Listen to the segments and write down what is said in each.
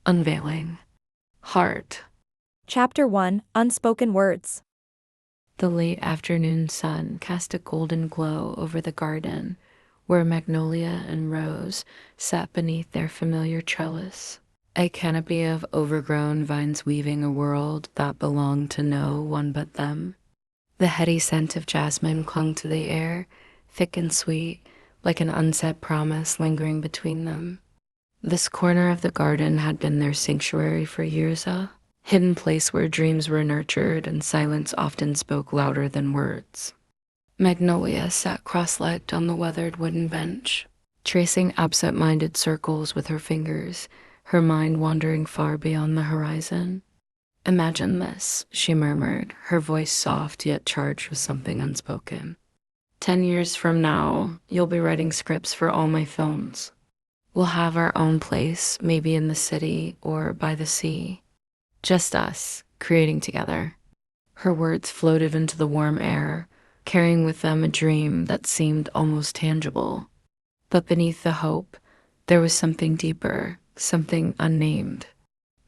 Unveiling. Heart. Chapter 1 Unspoken Words. The late afternoon sun cast a golden glow over the garden where Magnolia and Rose sat beneath their familiar trellis, a canopy of overgrown vines weaving a world that belonged to no one but them. The heady scent of jasmine clung to the air, thick and sweet, like an unsaid promise lingering between them. This corner of the garden had been their sanctuary for years, a hidden place where dreams were nurtured and silence often spoke louder than words. Magnolia sat cross-legged on the weathered wooden bench, tracing absent-minded circles with her fingers, her mind wandering far beyond the horizon. "Imagine this," she murmured, her voice soft yet charged with something unspoken. 10 years from now, you'll be writing scripts for all my films. We'll have our own place, maybe in the city or by the sea. Just us, creating together." Her words floated into the warm air, carrying with them a dream that seemed almost tangible. But beneath the hope, there was something deeper, something unnamed.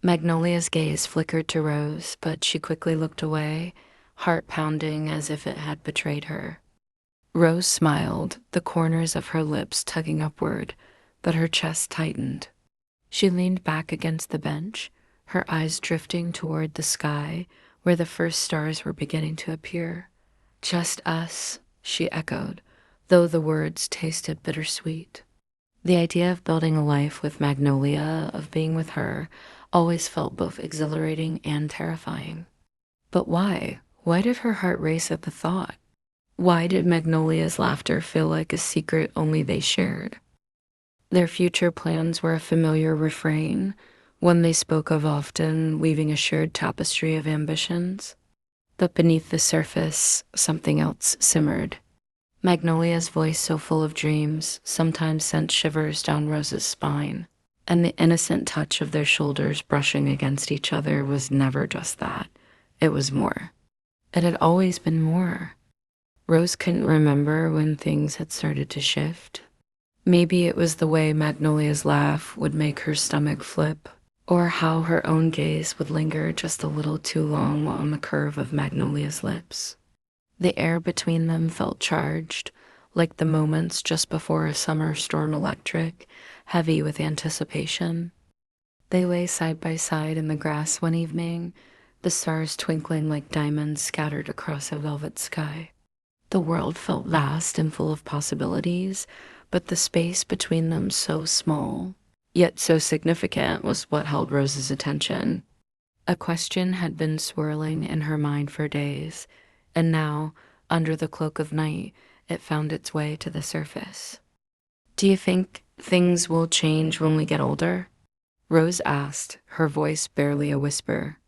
Magnolia's gaze flickered to Rose, but she quickly looked away, heart pounding as if it had betrayed her. Rose smiled, the corners of her lips tugging upward, but her chest tightened. She leaned back against the bench, her eyes drifting toward the sky where the first stars were beginning to appear. "Just us," she echoed, though the words tasted bittersweet. The idea of building a life with Magnolia, of being with her, always felt both exhilarating and terrifying. But why? Why did her heart race at the thought? Why did Magnolia's laughter feel like a secret only they shared? Their future plans were a familiar refrain, one they spoke of often, weaving a shared tapestry of ambitions. But beneath the surface, something else simmered. Magnolia's voice, so full of dreams, sometimes sent shivers down Rose's spine, and the innocent touch of their shoulders brushing against each other was never just that. It was more. It had always been more. Rose couldn't remember when things had started to shift. Maybe it was the way Magnolia's laugh would make her stomach flip, or how her own gaze would linger just a little too long on the curve of Magnolia's lips. The air between them felt charged, like the moments just before a summer storm electric, heavy with anticipation. They lay side by side in the grass one evening, the stars twinkling like diamonds scattered across a velvet sky. The world felt vast and full of possibilities, but the space between them so small, yet so significant, was what held Rose's attention. A question had been swirling in her mind for days, and now, under the cloak of night, it found its way to the surface. "Do you think things will change when we get older?" Rose asked, her voice barely a whisper.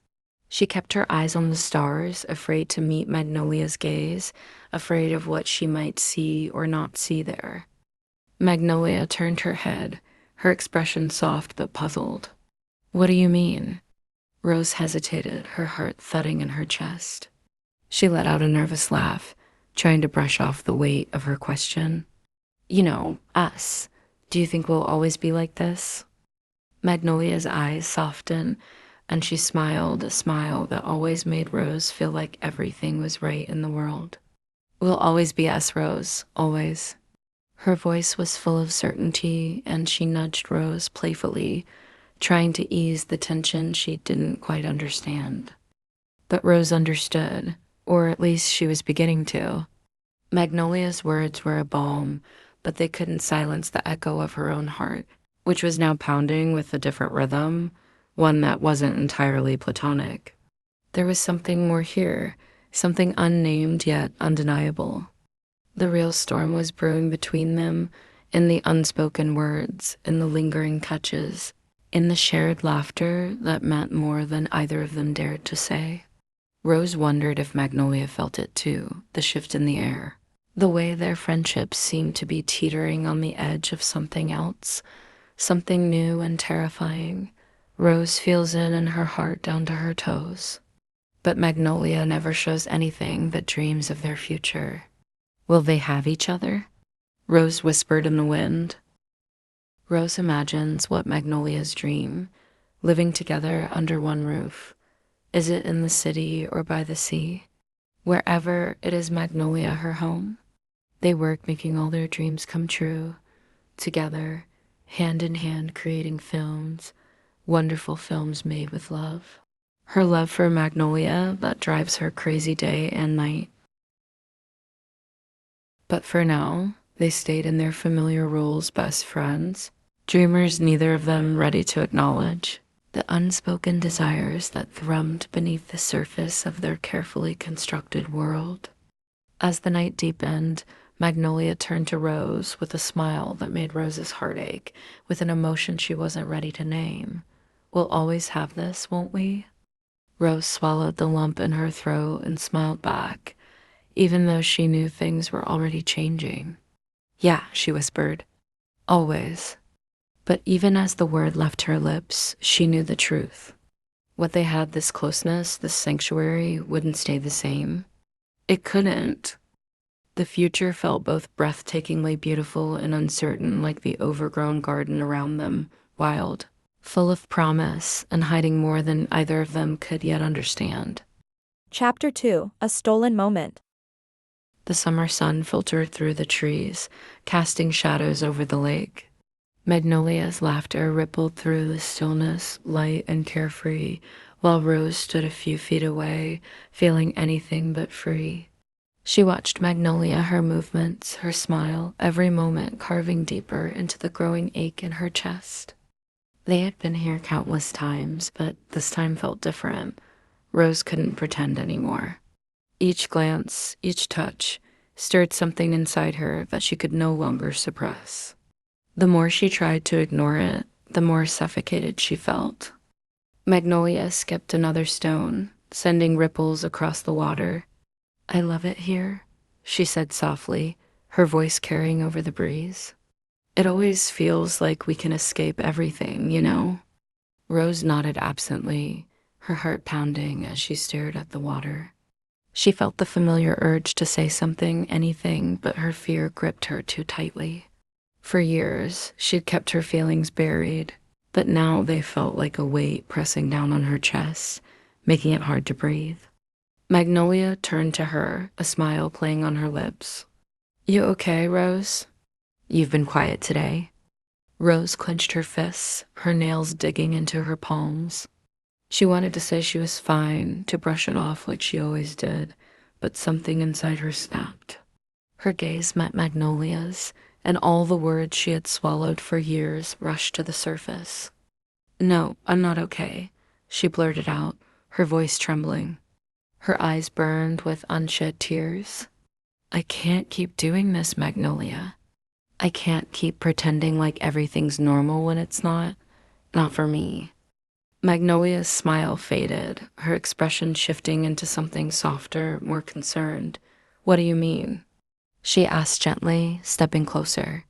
She kept her eyes on the stars, afraid to meet Magnolia's gaze, afraid of what she might see or not see there. Magnolia turned her head, her expression soft but puzzled. "What do you mean?" Rose hesitated, her heart thudding in her chest. She let out a nervous laugh, trying to brush off the weight of her question. "You know, us. Do you think we'll always be like this?" Magnolia's eyes softened, and she smiled, a smile that always made Rose feel like everything was right in the world. "We'll always be us, Rose, always." Her voice was full of certainty, and she nudged Rose playfully, trying to ease the tension she didn't quite understand. But Rose understood, or at least she was beginning to. Magnolia's words were a balm, but they couldn't silence the echo of her own heart, which was now pounding with a different rhythm, one that wasn't entirely platonic. There was something more here, something unnamed yet undeniable. The real storm was brewing between them, in the unspoken words, in the lingering touches, in the shared laughter that meant more than either of them dared to say. Rose wondered if Magnolia felt it too, the shift in the air, the way their friendship seemed to be teetering on the edge of something else, something new and terrifying. Rose feels it in her heart down to her toes. But Magnolia never shows anything but dreams of their future. Will they have each other? Rose whispered in the wind. Rose imagines what Magnolia's dream, living together under one roof. Is it in the city or by the sea? Wherever it is, Magnolia her home. They work making all their dreams come true, together, hand in hand, creating films, wonderful films made with love. Her love for Magnolia that drives her crazy day and night. But for now, they stayed in their familiar roles, best friends, dreamers neither of them ready to acknowledge, the unspoken desires that thrummed beneath the surface of their carefully constructed world. As the night deepened, Magnolia turned to Rose with a smile that made Rose's heart ache, with an emotion she wasn't ready to name. We'll always have this, won't we? Rose swallowed the lump in her throat and smiled back, even though she knew things were already changing. Yeah, she whispered. Always. But even as the word left her lips, she knew the truth. What they had, this closeness, this sanctuary, wouldn't stay the same. It couldn't. The future felt both breathtakingly beautiful and uncertain, like the overgrown garden around them, wild, full of promise and hiding more than either of them could yet understand. Chapter 2, A Stolen Moment. The summer sun filtered through the trees, casting shadows over the lake. Magnolia's laughter rippled through the stillness, light and carefree, while Rose stood a few feet away, feeling anything but free. She watched Magnolia, her movements, her smile, every moment carving deeper into the growing ache in her chest. They had been here countless times, but this time felt different. Rose couldn't pretend anymore. Each glance, each touch, stirred something inside her that she could no longer suppress. The more she tried to ignore it, the more suffocated she felt. Magnolia skipped another stone, sending ripples across the water. I love it here, she said softly, her voice carrying over the breeze. It always feels like we can escape everything, you know? Rose nodded absently, her heart pounding as she stared at the water. She felt the familiar urge to say something, anything, but her fear gripped her too tightly. For years, she'd kept her feelings buried, but now they felt like a weight pressing down on her chest, making it hard to breathe. Magnolia turned to her, a smile playing on her lips. You okay, Rose? You've been quiet today. Rose clenched her fists, her nails digging into her palms. She wanted to say she was fine, to brush it off like she always did, but something inside her snapped. Her gaze met Magnolia's, and all the words she had swallowed for years rushed to the surface. No, I'm not okay, she blurted out, her voice trembling. Her eyes burned with unshed tears. I can't keep doing this, Magnolia. I can't keep pretending like everything's normal when it's not. Not for me. Magnolia's smile faded, her expression shifting into something softer, more concerned. What do you mean? She asked gently, stepping closer.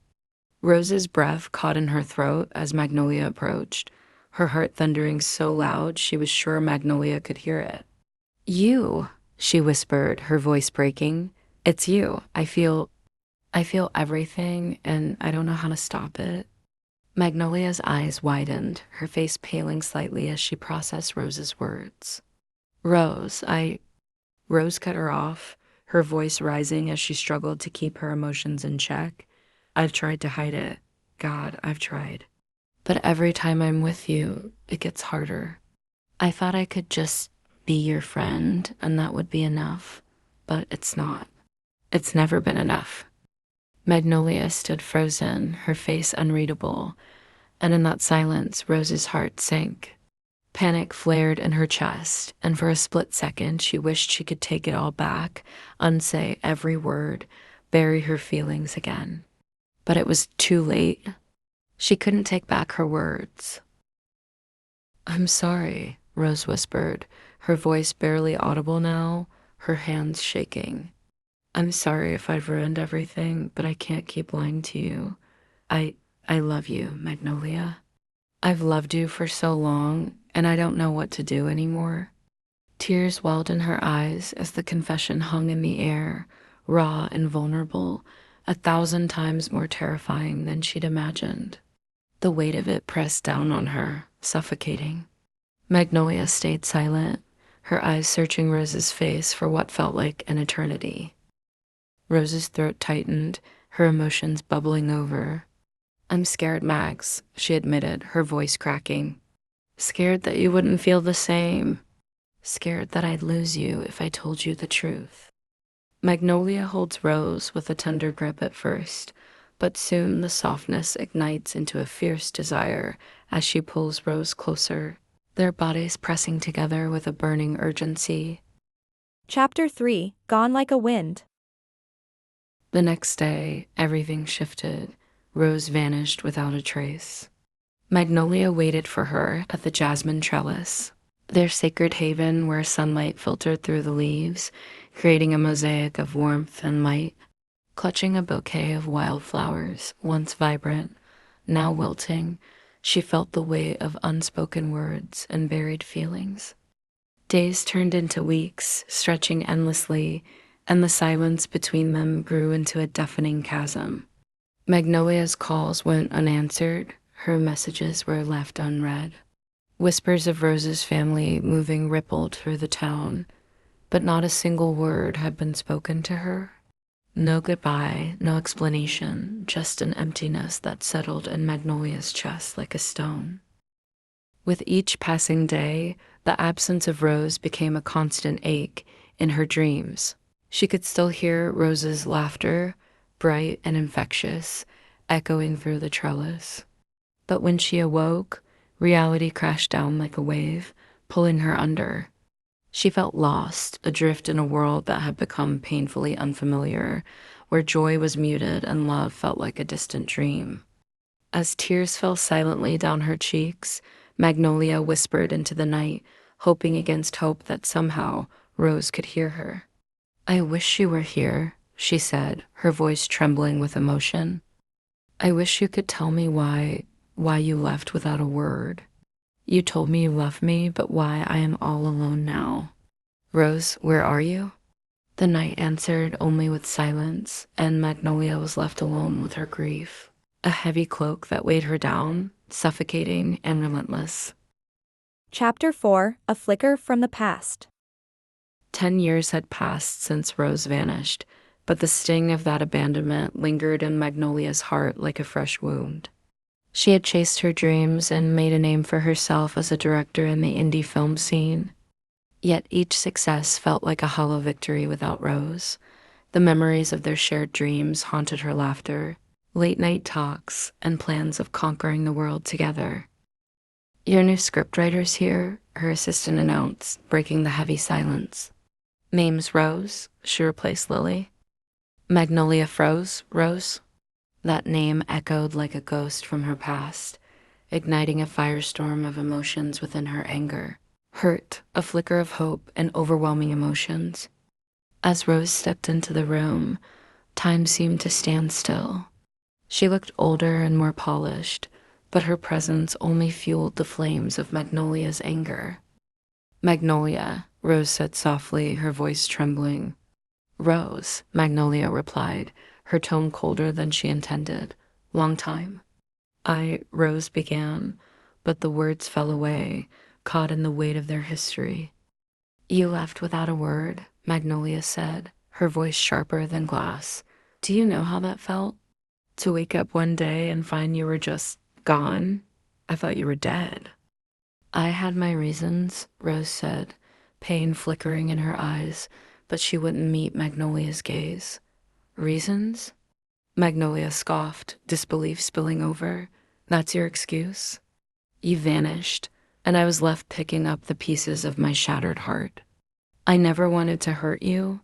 Rose's breath caught in her throat as Magnolia approached, her heart thundering so loud she was sure Magnolia could hear it. You, she whispered, her voice breaking. It's you. I feel everything, and I don't know how to stop it. Magnolia's eyes widened, her face paling slightly as she processed Rose's words. Rose cut her off, her voice rising as she struggled to keep her emotions in check. I've tried to hide it. God, I've tried. But every time I'm with you, it gets harder. I thought I could just be your friend and that would be enough, but it's not. It's never been enough. Magnolia stood frozen, her face unreadable, and in that silence, Rose's heart sank. Panic flared in her chest, and for a split second, she wished she could take it all back, unsay every word, bury her feelings again. But it was too late. She couldn't take back her words. I'm sorry, Rose whispered, her voice barely audible now, her hands shaking. I'm sorry if I've ruined everything, but I can't keep lying to you. I love you, Magnolia. I've loved you for so long, and I don't know what to do anymore. Tears welled in her eyes as the confession hung in the air, raw and vulnerable, 1,000 times more terrifying than she'd imagined. The weight of it pressed down on her, suffocating. Magnolia stayed silent, her eyes searching Rose's face for what felt like an eternity. Rose's throat tightened, her emotions bubbling over. "I'm scared, Max," she admitted, her voice cracking. "Scared that you wouldn't feel the same. Scared that I'd lose you if I told you the truth." Magnolia holds Rose with a tender grip at first, but soon the softness ignites into a fierce desire as she pulls Rose closer, their bodies pressing together with a burning urgency. Chapter 3, Gone Like a Wind. The next day, everything shifted. Rose vanished without a trace. Magnolia waited for her at the jasmine trellis, their sacred haven where sunlight filtered through the leaves, creating a mosaic of warmth and light. Clutching a bouquet of wildflowers, once vibrant, now wilting, she felt the weight of unspoken words and buried feelings. Days turned into weeks, stretching endlessly, and the silence between them grew into a deafening chasm. Magnolia's calls went unanswered, her messages were left unread. Whispers of Rose's family moving rippled through the town, but not a single word had been spoken to her. No goodbye, no explanation, just an emptiness that settled in Magnolia's chest like a stone. With each passing day, the absence of Rose became a constant ache in her dreams. She could still hear Rose's laughter, bright and infectious, echoing through the trellis. But when she awoke, reality crashed down like a wave, pulling her under. She felt lost, adrift in a world that had become painfully unfamiliar, where joy was muted and love felt like a distant dream. As tears fell silently down her cheeks, Magnolia whispered into the night, hoping against hope that somehow Rose could hear her. "I wish you were here," she said, her voice trembling with emotion. "I wish you could tell me why you left without a word. You told me you loved me, but why I am all alone now. Rose, where are you?" The night answered only with silence, and Magnolia was left alone with her grief, a heavy cloak that weighed her down, suffocating and relentless. Chapter 4, A Flicker from the Past. 10 years had passed since Rose vanished, but the sting of that abandonment lingered in Magnolia's heart like a fresh wound. She had chased her dreams and made a name for herself as a director in the indie film scene. Yet each success felt like a hollow victory without Rose. The memories of their shared dreams haunted her laughter, late-night talks, and plans of conquering the world together. "Your new scriptwriter's here," her assistant announced, breaking the heavy silence. "Name's Rose," she replaced Lily. Magnolia froze. "Rose?" That name echoed like a ghost from her past, igniting a firestorm of emotions within her: anger, hurt, a flicker of hope, and overwhelming emotions. As Rose stepped into the room, time seemed to stand still. She looked older and more polished, but her presence only fueled the flames of Magnolia's anger. "Magnolia," Rose said softly, her voice trembling. "Rose," Magnolia replied, her tone colder than she intended. "Long time." Rose began, but the words fell away, caught in the weight of their history. "You left without a word," Magnolia said, her voice sharper than glass. "Do you know how that felt? To wake up one day and find you were just gone? I thought you were dead." "I had my reasons," Rose said, pain flickering in her eyes, but she wouldn't meet Magnolia's gaze. "Reasons?" Magnolia scoffed, disbelief spilling over. "That's your excuse? You vanished, and I was left picking up the pieces of my shattered heart. I never wanted to hurt you."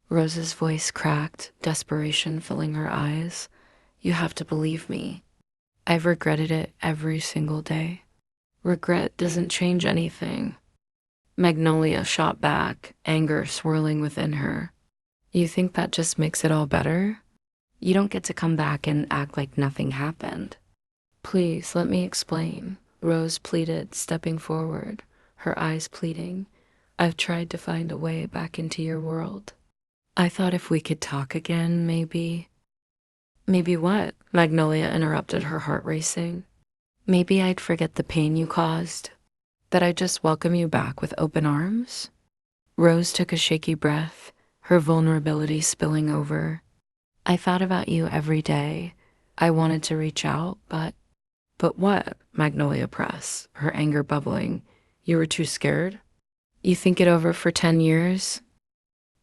Rose's voice cracked, desperation filling her eyes. "You have to believe me. I've regretted it every single day." "Regret doesn't change anything." Magnolia shot back, anger swirling within her. "You think that just makes it all better? You don't get to come back and act like nothing happened." "Please, let me explain," Rose pleaded, stepping forward, her eyes pleading. "I've tried to find a way back into your world. I thought if we could talk again, maybe—" "Maybe what?" Magnolia interrupted, her heart racing. Maybe I'd forget the pain you caused, that I'd just welcome you back with open arms. Rose took a shaky breath, her vulnerability spilling over. I thought about you every day. I wanted to reach out, but what? Magnolia pressed, her anger bubbling. You were too scared? You think it over for 10 years?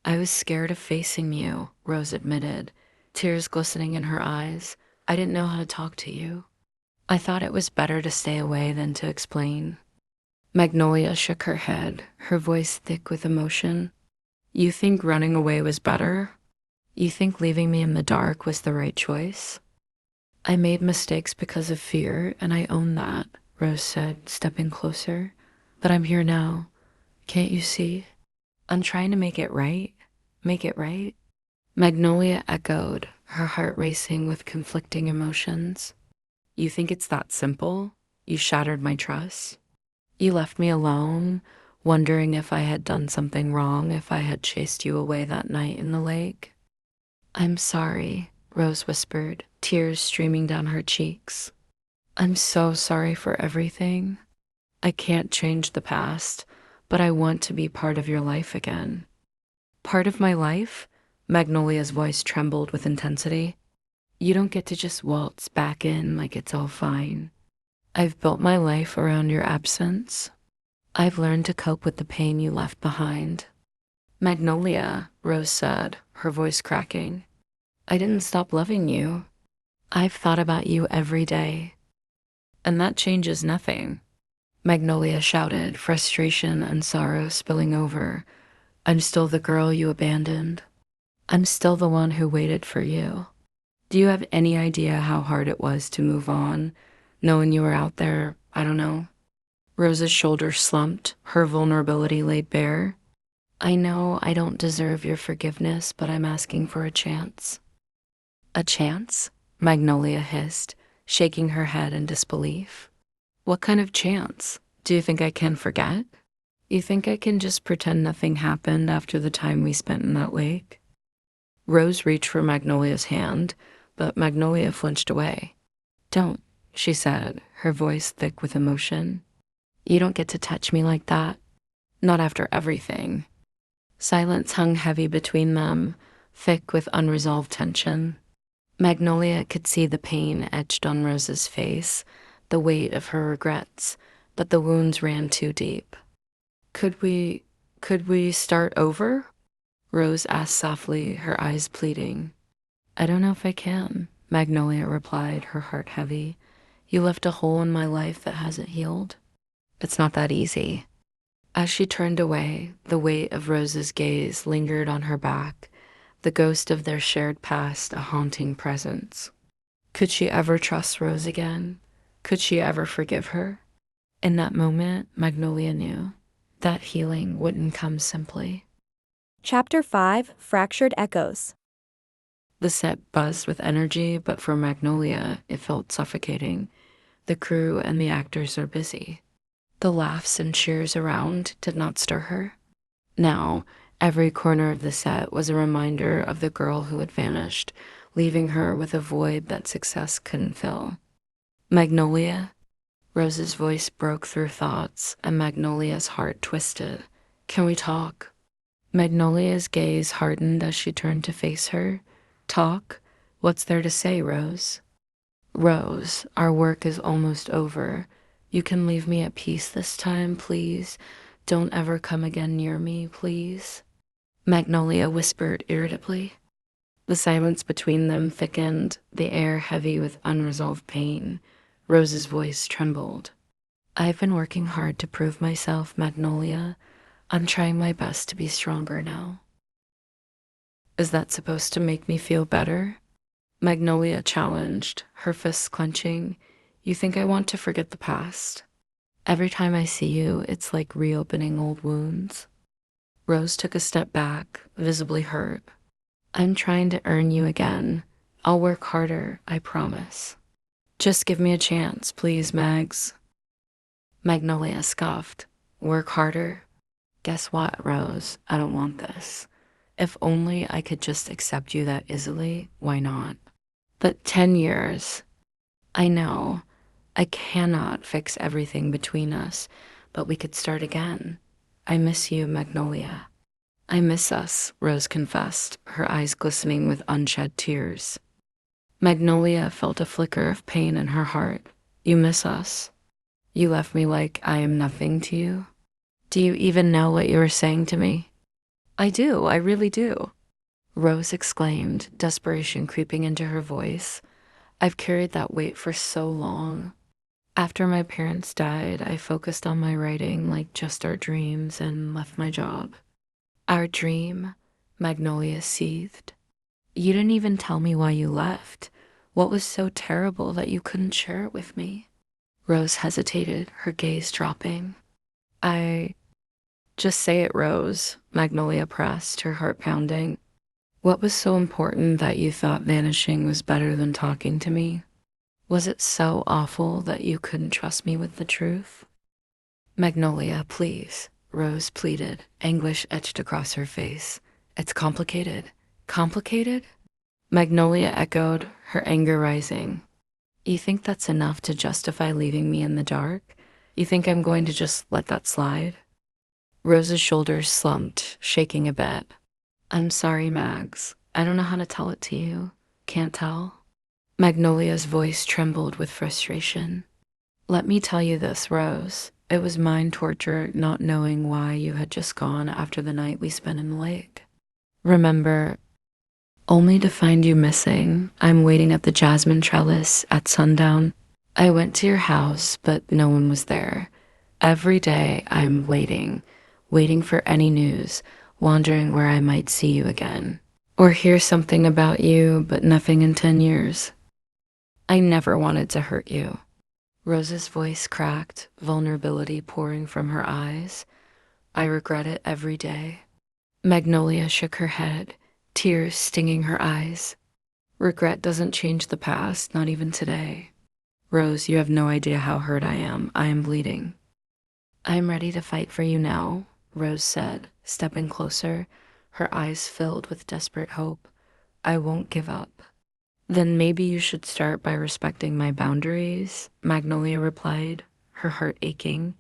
I was scared of facing you, Rose admitted, tears glistening in her eyes. I didn't know how to talk to you. I thought it was better to stay away than to explain. Magnolia shook her head, her voice thick with emotion. You think running away was better? You think leaving me in the dark was the right choice? I made mistakes because of fear, and I own that, Rose said, stepping closer. But I'm here now. Can't you see? I'm trying to make it right. Make it right. Magnolia echoed, her heart racing with conflicting emotions. You think it's that simple? You shattered my trust. You left me alone, wondering if I had done something wrong, if I had chased you away that night in the lake. I'm sorry, Rose whispered, tears streaming down her cheeks. I'm so sorry for everything. I can't change the past, but I want to be part of your life again. Part of my life? Magnolia's voice trembled with intensity. You don't get to just waltz back in like it's all fine. I've built my life around your absence. I've learned to cope with the pain you left behind. Magnolia, Rose said, her voice cracking. I didn't stop loving you. I've thought about you every day. And that changes nothing. Magnolia shouted, frustration and sorrow spilling over. I'm still the girl you abandoned. I'm still the one who waited for you. Do you have any idea how hard it was to move on, knowing you were out there, I don't know? Rose's shoulders slumped, her vulnerability laid bare. I know I don't deserve your forgiveness, but I'm asking for a chance. A chance? Magnolia hissed, shaking her head in disbelief. What kind of chance? Do you think I can forget? You think I can just pretend nothing happened after the time we spent in that lake? Rose reached for Magnolia's hand, but Magnolia flinched away. Don't, she said, her voice thick with emotion. You don't get to touch me like that. Not after everything. Silence hung heavy between them, thick with unresolved tension. Magnolia could see the pain etched on Rose's face, the weight of her regrets, but the wounds ran too deep. Could we start over? Rose asked softly, her eyes pleading. I don't know if I can, Magnolia replied, her heart heavy. You left a hole in my life that hasn't healed. It's not that easy. As she turned away, the weight of Rose's gaze lingered on her back, the ghost of their shared past a haunting presence. Could she ever trust Rose again? Could she ever forgive her? In that moment, Magnolia knew that healing wouldn't come simply. Chapter 5 Fractured Echoes. The set buzzed with energy, but for Magnolia, it felt suffocating. The crew and the actors are busy. The laughs and cheers around did not stir her. Now, every corner of the set was a reminder of the girl who had vanished, leaving her with a void that success couldn't fill. Magnolia? Rose's voice broke through thoughts, and Magnolia's heart twisted. Can we talk? Magnolia's gaze hardened as she turned to face her. Talk? What's there to say, Rose? Rose, our work is almost over. You can leave me at peace this time, please. Don't ever come again near me, please. Magnolia whispered irritably. The silence between them thickened, the air heavy with unresolved pain. Rose's voice trembled. I've been working hard to prove myself, Magnolia. I'm trying my best to be stronger now. Is that supposed to make me feel better? Magnolia challenged, her fists clenching. You think I want to forget the past? Every time I see you, it's like reopening old wounds. Rose took a step back, visibly hurt. I'm trying to earn you again. I'll work harder, I promise. Just give me a chance, please, Mags. Magnolia scoffed. Work harder? Guess what, Rose? I don't want this. If only I could just accept you that easily, why not? But 10 years. I know. I cannot fix everything between us, but we could start again. I miss you, Magnolia. I miss us, Rose confessed, her eyes glistening with unshed tears. Magnolia felt a flicker of pain in her heart. You miss us. You left me like I am nothing to you. Do you even know what you were saying to me? I do, I really do, Rose exclaimed, desperation creeping into her voice. I've carried that weight for so long. After my parents died, I focused on my writing like just our dreams and left my job. Our dream? Magnolia seethed. You didn't even tell me why you left. What was so terrible that you couldn't share it with me? Rose hesitated, her gaze dropping. I... Just say it, Rose, Magnolia pressed, her heart pounding. What was so important that you thought vanishing was better than talking to me? Was it so awful that you couldn't trust me with the truth? Magnolia, please, Rose pleaded, anguish etched across her face. It's complicated. Complicated? Magnolia echoed, her anger rising. You think that's enough to justify leaving me in the dark? You think I'm going to just let that slide? Rose's shoulders slumped, shaking a bit. I'm sorry, Mags. I don't know how to tell it to you. Can't tell? Magnolia's voice trembled with frustration. Let me tell you this, Rose. It was mind torture not knowing why you had just gone after the night we spent in the lake. Remember, only to find you missing. I'm waiting at the jasmine trellis at sundown. I went to your house, but no one was there. Every day I'm waiting for any news, wondering where I might see you again. Or hear something about you, but nothing in 10 years. I never wanted to hurt you. Rose's voice cracked, vulnerability pouring from her eyes. I regret it every day. Magnolia shook her head, tears stinging her eyes. Regret doesn't change the past, not even today. Rose, you have no idea how hurt I am. I am bleeding. I am ready to fight for you now, Rose said, stepping closer, her eyes filled with desperate hope. I won't give up. Then maybe you should start by respecting my boundaries, Magnolia replied, her heart aching.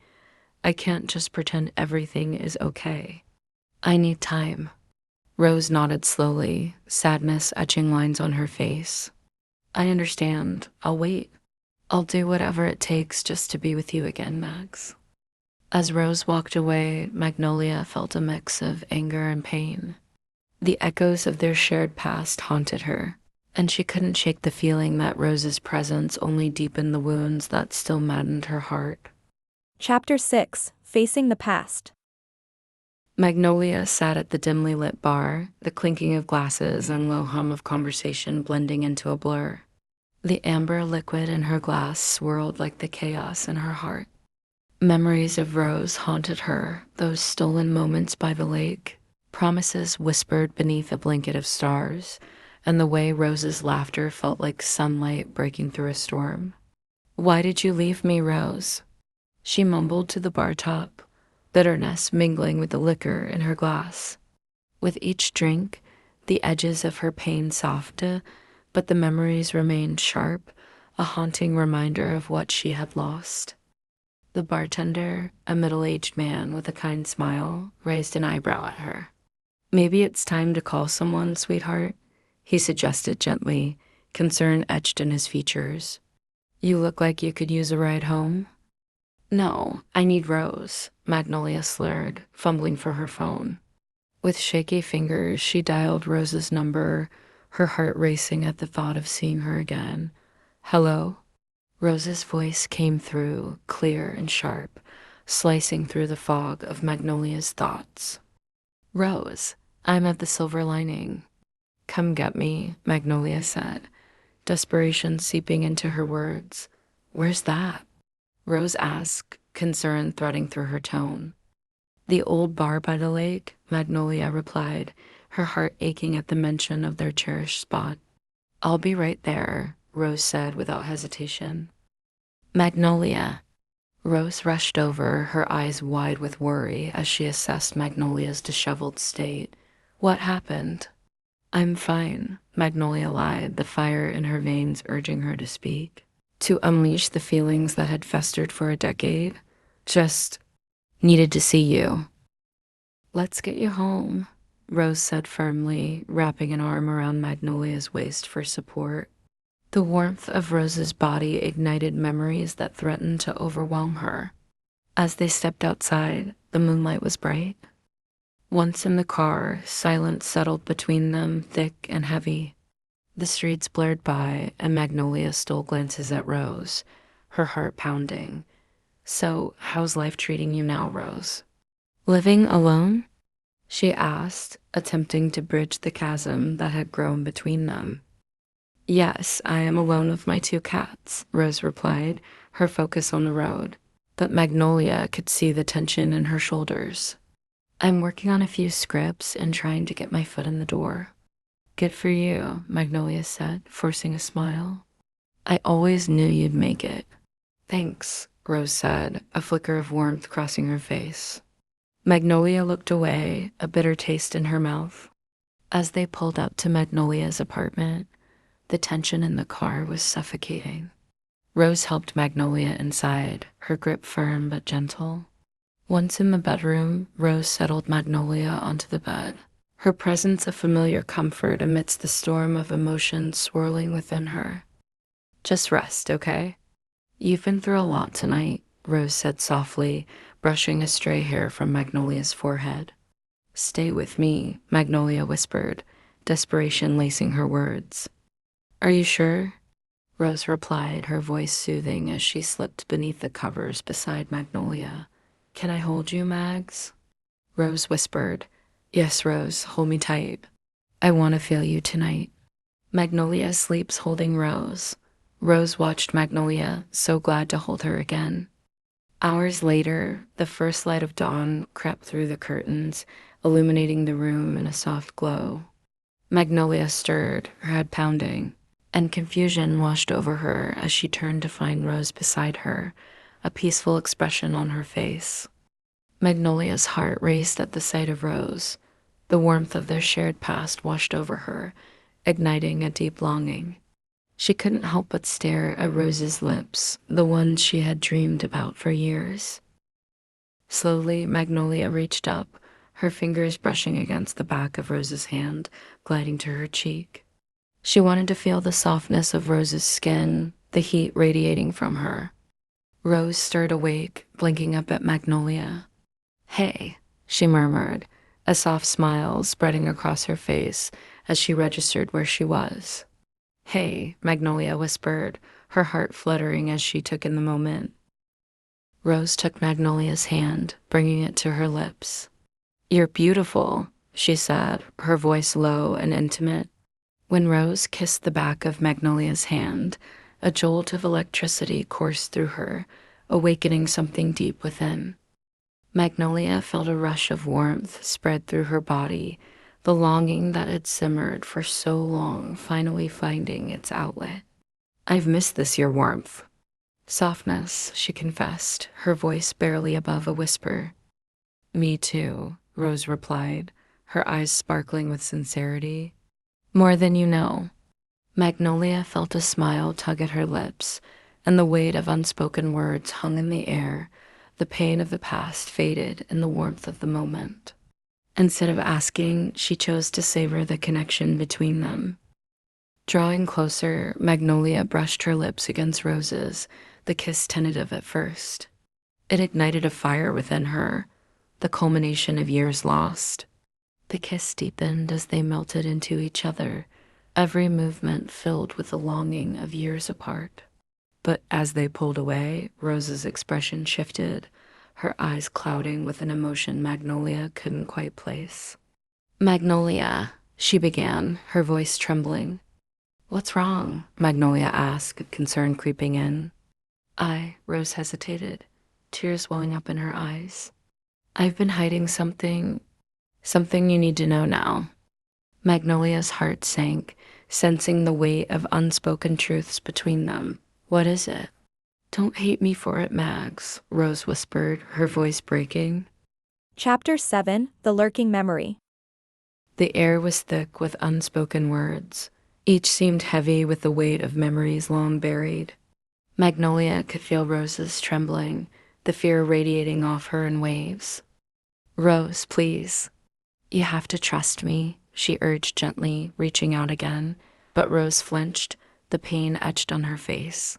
I can't just pretend everything is okay. I need time. Rose nodded slowly, sadness etching lines on her face. I understand. I'll wait. I'll do whatever it takes just to be with you again, Max. As Rose walked away, Magnolia felt a mix of anger and pain. The echoes of their shared past haunted her, and she couldn't shake the feeling that Rose's presence only deepened the wounds that still maddened her heart. Chapter 6, Facing the Past. Magnolia sat at the dimly lit bar, the clinking of glasses and low hum of conversation blending into a blur. The amber liquid in her glass swirled like the chaos in her heart. Memories of Rose haunted her, those stolen moments by the lake, promises whispered beneath a blanket of stars, and the way Rose's laughter felt like sunlight breaking through a storm. Why did you leave me, Rose? She mumbled to the bar top, bitterness mingling with the liquor in her glass. With each drink, the edges of her pain softened, but the memories remained sharp, a haunting reminder of what she had lost. The bartender, a middle-aged man with a kind smile, raised an eyebrow at her. Maybe it's time to call someone, sweetheart, he suggested gently, concern etched in his features. You look like you could use a ride home. No, I need Rose, Magnolia slurred, fumbling for her phone. With shaky fingers, she dialed Rose's number, her heart racing at the thought of seeing her again. Hello? Rose's voice came through, clear and sharp, slicing through the fog of Magnolia's thoughts. Rose, I'm at the Silver Lining. Come get me, Magnolia said, desperation seeping into her words. Where's that? Rose asked, concern threading through her tone. The old bar by the lake, Magnolia replied, her heart aching at the mention of their cherished spot. I'll be right there, Rose said without hesitation. Magnolia. Rose rushed over, her eyes wide with worry as she assessed Magnolia's disheveled state. What happened? I'm fine, Magnolia lied, the fire in her veins urging her to speak. to unleash the feelings that had festered for a decade. Just needed to see you. Let's get you home, Rose said firmly, wrapping an arm around Magnolia's waist for support. The warmth of Rose's body ignited memories that threatened to overwhelm her. As they stepped outside, the moonlight was bright. Once in the car, silence settled between them, thick and heavy. The streets blurred by, and Magnolia stole glances at Rose, her heart pounding. So, how's life treating you now, Rose? Living alone? She asked, attempting to bridge the chasm that had grown between them. Yes, I am alone with my 2 cats, Rose replied, her focus on the road. But Magnolia could see the tension in her shoulders. I'm working on a few scripts and trying to get my foot in the door. Good for you, Magnolia said, forcing a smile. I always knew you'd make it. Thanks, Rose said, a flicker of warmth crossing her face. Magnolia looked away, a bitter taste in her mouth. As they pulled up to Magnolia's apartment, the tension in the car was suffocating. Rose helped Magnolia inside, her grip firm but gentle. Once in the bedroom, Rose settled Magnolia onto the bed, her presence a familiar comfort amidst the storm of emotions swirling within her. Just rest, okay? You've been through a lot tonight, Rose said softly, brushing a stray hair from Magnolia's forehead. Stay with me, Magnolia whispered, desperation lacing her words. Are you sure? Rose replied, her voice soothing as she slipped beneath the covers beside Magnolia. Can I hold you, Mags? Rose whispered. Yes, Rose, hold me tight. I want to feel you tonight. Magnolia sleeps holding Rose. Rose watched Magnolia, so glad to hold her again. Hours later, the first light of dawn crept through the curtains, illuminating the room in a soft glow. Magnolia stirred, her head pounding, and confusion washed over her as she turned to find Rose beside her, a peaceful expression on her face. Magnolia's heart raced at the sight of Rose. The warmth of their shared past washed over her, igniting a deep longing. She couldn't help but stare at Rose's lips, the ones she had dreamed about for years. Slowly, Magnolia reached up, her fingers brushing against the back of Rose's hand, gliding to her cheek. She wanted to feel the softness of Rose's skin, the heat radiating from her. Rose stirred awake, blinking up at Magnolia. Hey, she murmured, a soft smile spreading across her face as she registered where she was. Hey, Magnolia whispered, her heart fluttering as she took in the moment. Rose took Magnolia's hand, bringing it to her lips. You're beautiful, she said, her voice low and intimate. When Rose kissed the back of Magnolia's hand, a jolt of electricity coursed through her, awakening something deep within. Magnolia felt a rush of warmth spread through her body, the longing that had simmered for so long finally finding its outlet. I've missed this your warmth. Softness, she confessed, her voice barely above a whisper. Me too, Rose replied, her eyes sparkling with sincerity. More than you know. Magnolia felt a smile tug at her lips, and the weight of unspoken words hung in the air. The pain of the past faded in the warmth of the moment. Instead of asking, she chose to savor the connection between them. Drawing closer, Magnolia brushed her lips against Rose's, the kiss tentative at first. It ignited a fire within her, the culmination of years lost. The kiss deepened as they melted into each other, every movement filled with the longing of years apart. But as they pulled away, Rose's expression shifted, her eyes clouding with an emotion Magnolia couldn't quite place. Magnolia, she began, her voice trembling. What's wrong? Magnolia asked, concern creeping in. Rose hesitated, tears welling up in her eyes. I've been hiding something you need to know now. Magnolia's heart sank, sensing the weight of unspoken truths between them. What is it? Don't hate me for it, Mags, Rose whispered, her voice breaking. Chapter 7, The Lurking Memory. The air was thick with unspoken words. Each seemed heavy with the weight of memories long buried. Magnolia could feel Rose's trembling, the fear radiating off her in waves. Rose, please. You have to trust me, she urged gently, reaching out again, but Rose flinched, the pain etched on her face.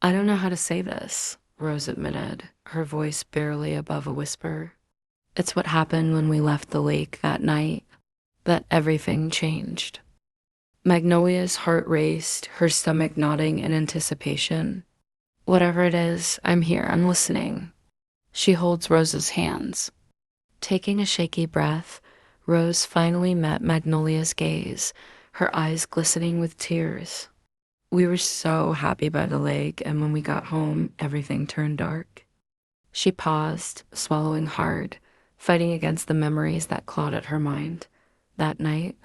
I don't know how to say this, Rose admitted, her voice barely above a whisper. It's what happened when we left the lake that night, that everything changed. Magnolia's heart raced, her stomach nodding in anticipation. Whatever it is, I'm here, I'm listening. She holds Rose's hands. Taking a shaky breath, Rose finally met Magnolia's gaze, her eyes glistening with tears. We were so happy by the lake, and when we got home, everything turned dark. She paused, swallowing hard, fighting against the memories that clawed at her mind. That night,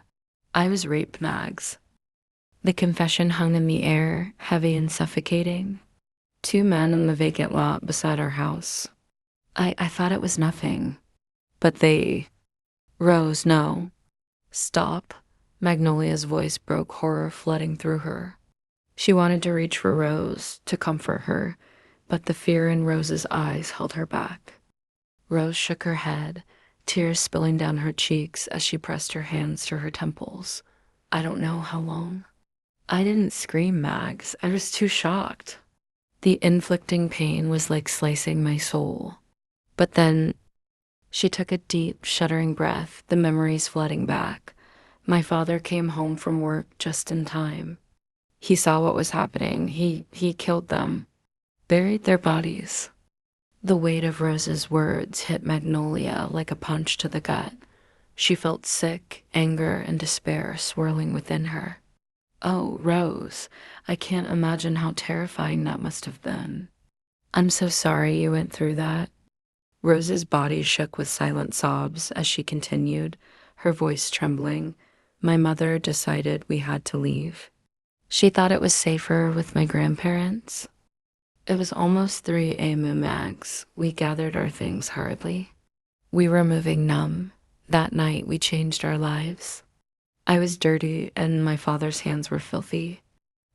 I was raped, Mags. The confession hung in the air, heavy and suffocating. Two men in the vacant lot beside our house. I thought it was nothing. But they... Rose, no. Stop. Magnolia's voice broke, horror flooding through her. She wanted to reach for Rose, to comfort her, but the fear in Rose's eyes held her back. Rose shook her head, tears spilling down her cheeks as she pressed her hands to her temples. I don't know how long. I didn't scream, Mags. I was too shocked. The inflicting pain was like slicing my soul. But then she took a deep, shuddering breath, the memories flooding back. My father came home from work just in time. He saw what was happening. He killed them, buried their bodies. The weight of Rose's words hit Magnolia like a punch to the gut. She felt sick, anger, and despair swirling within her. Oh, Rose, I can't imagine how terrifying that must have been. I'm so sorry you went through that. Rose's body shook with silent sobs as she continued, her voice trembling. My mother decided we had to leave. She thought it was safer with my grandparents. It was almost 3 a.m. Mags. We gathered our things hurriedly. We were moving numb. That night we changed our lives. I was dirty and my father's hands were filthy.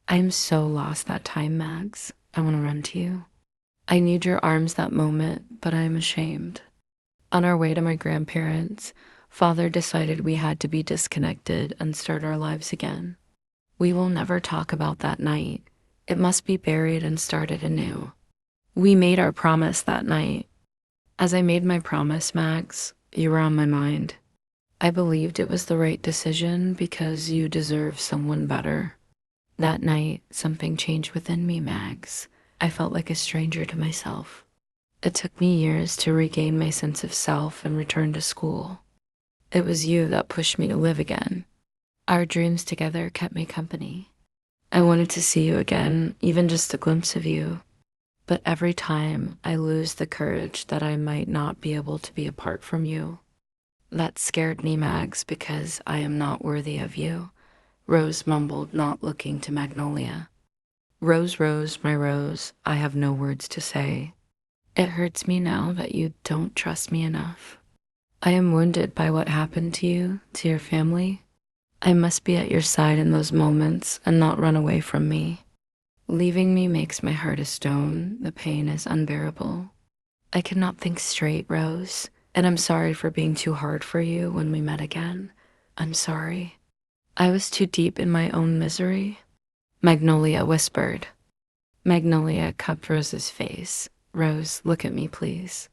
I am so lost that time, Mags. I want to run to you. I need your arms that moment, but I am ashamed. On our way to my grandparents', Father decided we had to be disconnected and start our lives again. We will never talk about that night. It must be buried and started anew. We made our promise that night. As I made my promise, Max, you were on my mind. I believed it was the right decision because you deserve someone better. That night, something changed within me, Mags. I felt like a stranger to myself. It took me years to regain my sense of self and return to school. It was you that pushed me to live again. Our dreams together kept me company. I wanted to see you again, even just a glimpse of you. But every time I lose the courage that I might not be able to be apart from you. That scared me, Mags, because I am not worthy of you. Rose mumbled, not looking to Magnolia. Rose, Rose, my Rose, I have no words to say. It hurts me now that you don't trust me enough. I am wounded by what happened to you, to your family. I must be at your side in those moments and not run away from me. Leaving me makes my heart a stone. The pain is unbearable. I cannot think straight, Rose, and I'm sorry for being too hard for you when we met again. I'm sorry. I was too deep in my own misery. Magnolia whispered. Magnolia cupped Rose's face. Rose, look at me, please.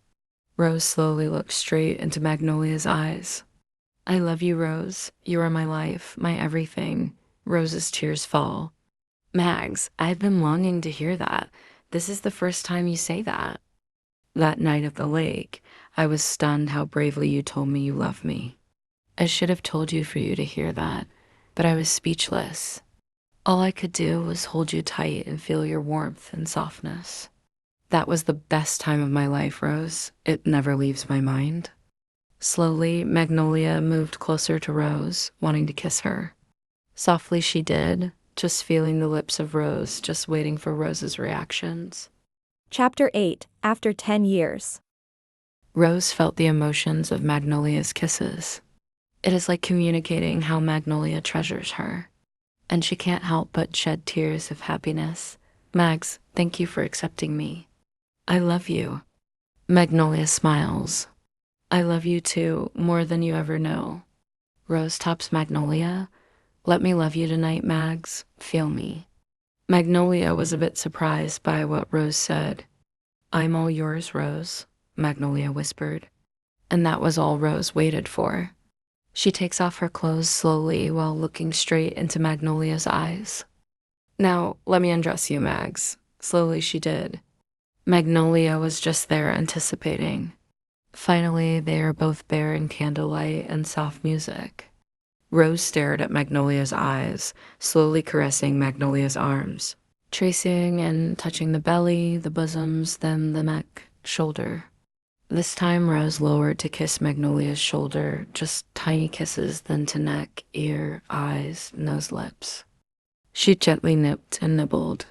Rose slowly looked straight into Magnolia's eyes. I love you, Rose. You are my life, my everything. Rose's tears fall. Mags, I've been longing to hear that. This is the first time you say that. That night at the lake, I was stunned how bravely you told me you love me. I should have told you for you to hear that, but I was speechless. All I could do was hold you tight and feel your warmth and softness. That was the best time of my life, Rose. It never leaves my mind. Slowly, Magnolia moved closer to Rose, wanting to kiss her. Softly she did, just feeling the lips of Rose, just waiting for Rose's reactions. Chapter 8, After 10 Years. Rose felt the emotions of Magnolia's kisses. It is like communicating how Magnolia treasures her, and she can't help but shed tears of happiness. Mags, Thank you for accepting me. I love you. Magnolia smiles. I love you too, more than you ever know. Rose tops Magnolia. Let me love you tonight, Mags. Feel me. Magnolia was a bit surprised by what Rose said. I'm all yours, Rose, Magnolia whispered. And that was all Rose waited for. She takes off her clothes slowly while looking straight into Magnolia's eyes. Now, let me undress you, Mags. Slowly she did. Magnolia was just there anticipating. Finally, they are both bare in candlelight and soft music. Rose stared at Magnolia's eyes, slowly caressing Magnolia's arms, tracing and touching the belly, the bosoms, then the neck, shoulder. This time, Rose lowered to kiss Magnolia's shoulder, just tiny kisses, then to neck, ear, eyes, nose, lips. She gently nipped and nibbled.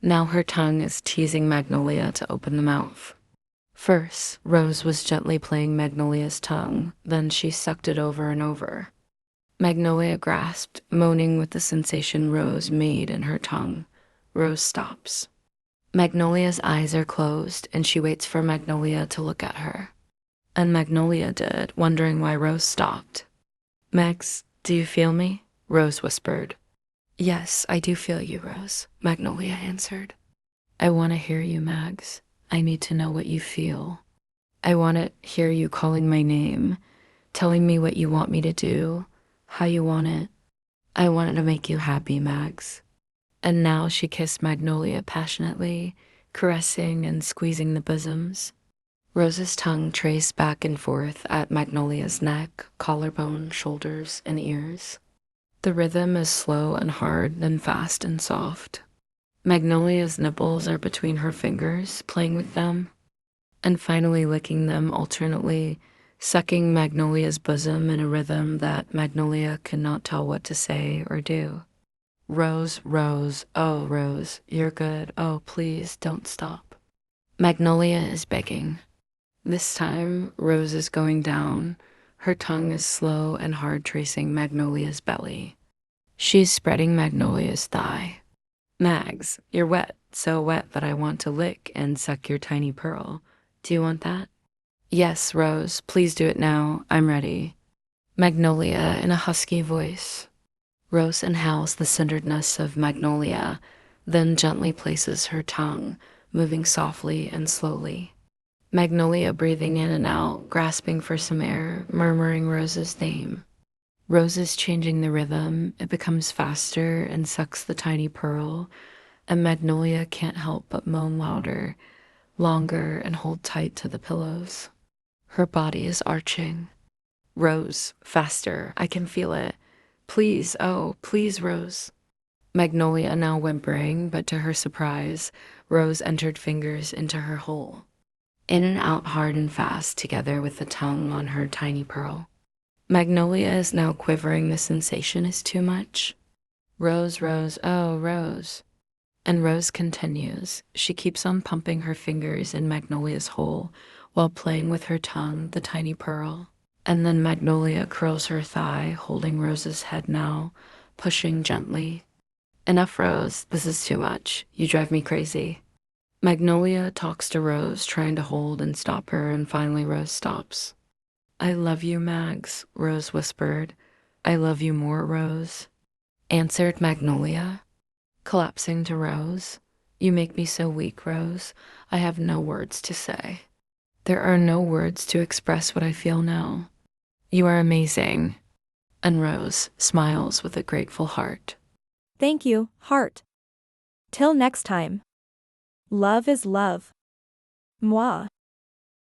Now her tongue is teasing Magnolia to open the mouth. First, Rose was gently playing Magnolia's tongue, then she sucked it over and over. Magnolia grasped, moaning with the sensation Rose made in her tongue. Rose stops. Magnolia's eyes are closed, and she waits for Magnolia to look at her. And Magnolia did, wondering why Rose stopped. Mags, do you feel me? Rose whispered. Yes, I do feel you, Rose, Magnolia answered. I want to hear you, Mags. I need to know what you feel. I want to hear you calling my name, telling me what you want me to do, how you want it. I want it to make you happy, Mags. And now she kissed Magnolia passionately, caressing and squeezing the bosoms. Rose's tongue traced back and forth at Magnolia's neck, collarbone, shoulders, and ears. The rhythm is slow and hard, then fast and soft. Magnolia's nipples are between her fingers, playing with them, and finally licking them alternately, sucking Magnolia's bosom in a rhythm that Magnolia could not tell what to say or do. Rose, Rose, oh, Rose, you're good. Oh, please, don't stop. Magnolia is begging. This time, Rose is going down. Her tongue is slow and hard tracing Magnolia's belly. She's spreading Magnolia's thigh. Mags, you're wet, so wet that I want to lick and suck your tiny pearl. Do you want that? Yes, Rose, please do it now. I'm ready. Magnolia in a husky voice. Rose inhales the centeredness of Magnolia, then gently places her tongue, moving softly and slowly. Magnolia breathing in and out, grasping for some air, murmuring Rose's name. Rose is changing the rhythm. It becomes faster and sucks the tiny pearl, and Magnolia can't help but moan louder, longer, and hold tight to the pillows. Her body is arching. Rose, faster. I can feel it. Please, oh, please, Rose. Magnolia now whimpering, but to her surprise, Rose entered fingers into her hole. In and out hard and fast, together with the tongue on her tiny pearl. Magnolia is now quivering. The sensation is too much. Rose, Rose, oh, Rose. And Rose continues. She keeps on pumping her fingers in Magnolia's hole while playing with her tongue, the tiny pearl. And then Magnolia curls her thigh, holding Rose's head now, pushing gently. Enough, Rose. This is too much. You drive me crazy. Magnolia talks to Rose, trying to hold and stop her, and finally Rose stops. I love you, Mags, Rose whispered. I love you more, Rose, answered Magnolia, collapsing to Rose. You make me so weak, Rose. I have no words to say. There are no words to express what I feel now. You are amazing. And Rose smiles with a grateful heart. Thank you, heart. Till next time. Love is love. Moi.